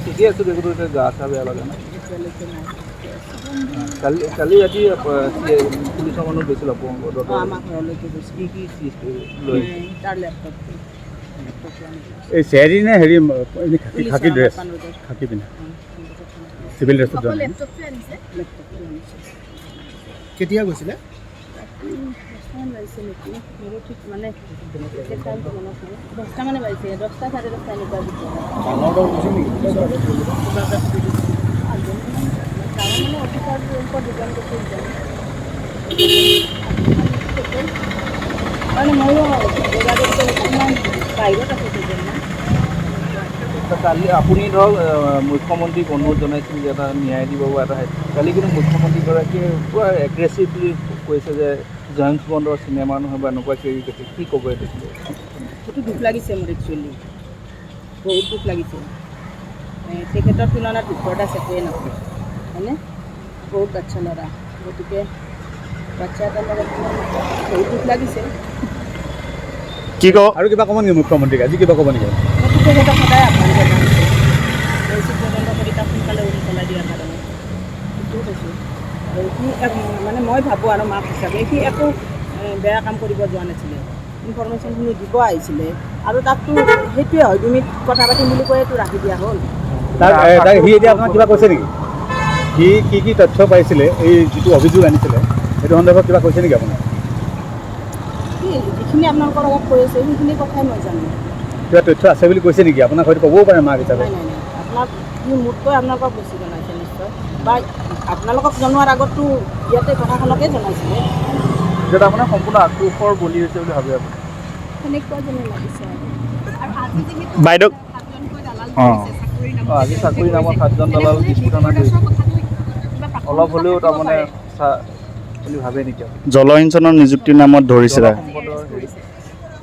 ঠিকে আছে দেখো তো গা চা বেয়া লাগে না কালি ৰাতি পুলিচৰ মানুহ গৈছিল আমাৰ ঘৰলৈকে গৈছিল কি লৈ তাৰ লেপটপটো এই চেৰি নে হেৰি খাকি ড্ৰেছ খাকি পিন্ধা চিভিল ড্ৰেছত যোৱা কেতিয়া গৈছিলে ঠিক মানে 10টা মানে বাজিছে 10টা 10:30 এনেকুৱা মানে অফিচাৰটোৰ ওপৰত ডিপেণ্ড কৰিছে মানে ময়ো বাহিৰত আছোঁ কালি আপুনি ধৰক মুখ্যমন্ত্ৰীক অনুৰোধ জনাইছিল যে এটা ন্যায় দিব এটা কালি কিন্তু মুখ্যমন্ত্ৰীগৰাকীয়ে পূৰা এগ্ৰেছিভলি কৈছে যে জেমছ বণ্ডৰ চিনেমা নহয় বা এনেকুৱা কৈছে কি ক'ব এইটো সেইটো দুখ লাগিছে মোৰ একচুৱেলি বহুত দুখ লাগিছে তেখেতৰ তুলনাত দুখৰ আছে একোৱে নকৰে হয়নে বহুত বাচ্ছা ল'ৰা গতিকে বাচ্ছা এটাৰ লগত বহুত দুখ লাগিছে কি কওঁ আৰু কিবা ক'ব নেকি মুখ্যমন্ত্ৰীক আজি কিবা ক'ব নেকি তেখেতক সদায় আহ্বান জনাইছে কৈছোঁ তদন্ত কৰি তাক সোনকালে উলিয়াই দিয়াৰ কাৰণে সেইটোও কৈছোঁ আৰু সি মানে মই ভাবোঁ আৰু মাক হিচাপে সি একো বেয়া কাম কৰিব যোৱা নাছিলে ইনফৰমেশ্যনখিনি দিব আহিছিলে আৰু তাকতো সেইটোৱে হয় তুমি কথা পাতিম বুলি কৈতো ৰাখি দিয়া হ'ল সি এতিয়া আপোনাক কিবা কৈছে নেকি সি কি তথ্য পাইছিলে এই যিটো অভিযোগ আনিছিলে সেইটো সন্দৰ্ভত কিবা কৈছে নেকি আপোনাক যিখিনি আপোনালোকৰ লগত কৈ আছে সেইখিনি কথাই মই জানো কিবা তথ্য আছে বুলি কৈছে নেকি আপোনাক হয়তো ক'বও পাৰে মাক হিচাপে নাই আপোনাক সি মোতকৈ আপোনালোকক বেছি জনাইছে নিশ্চয় বা আপোনালোকক জনোৱাৰ আগততো ইয়াতে কথাখনকে জনাইছিলে যেটা আপোনাৰ সম্পূৰ্ণ আক্ৰোশৰ বলি হৈছে বুলি ভাবে আপুনি সেনেকুৱা যেনে লাগিছে বাইদেউ আজি চাকৰি নামত 7জন দালাল ডিস্পুটনা কৰিছে অলপ হ'লেও তাৰমানে বুলি ভাবে নেকি জলসিঞ্চনৰ নিযুক্তিৰ নামত ধৰিছে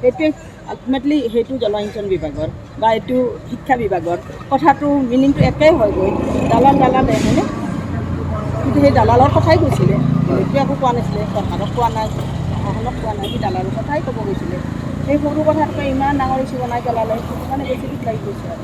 সেইটোৱে আল্টিমেটলি সেইটো জলসিঞ্চন বিভাগৰ বা এইটো শিক্ষা বিভাগৰ কথাটো মিনিংটো একেই হয় গৈ দালালে হয়নে কিন্তু সেই দালালৰ কথাই কৈছিলে সেইটো একো কোৱা নাছিলে চৰকাৰক কোৱা নাই প্ৰশাসনক কোৱা নাই সি দালালৰ কথাই ক'ব গৈছিলে সেই সৰু কথাটোকে ইমান ডাঙৰ ইছ্যু বনাই পেলালে সেইটো কাৰণে বেছি দুখ লাগি গৈছে আৰু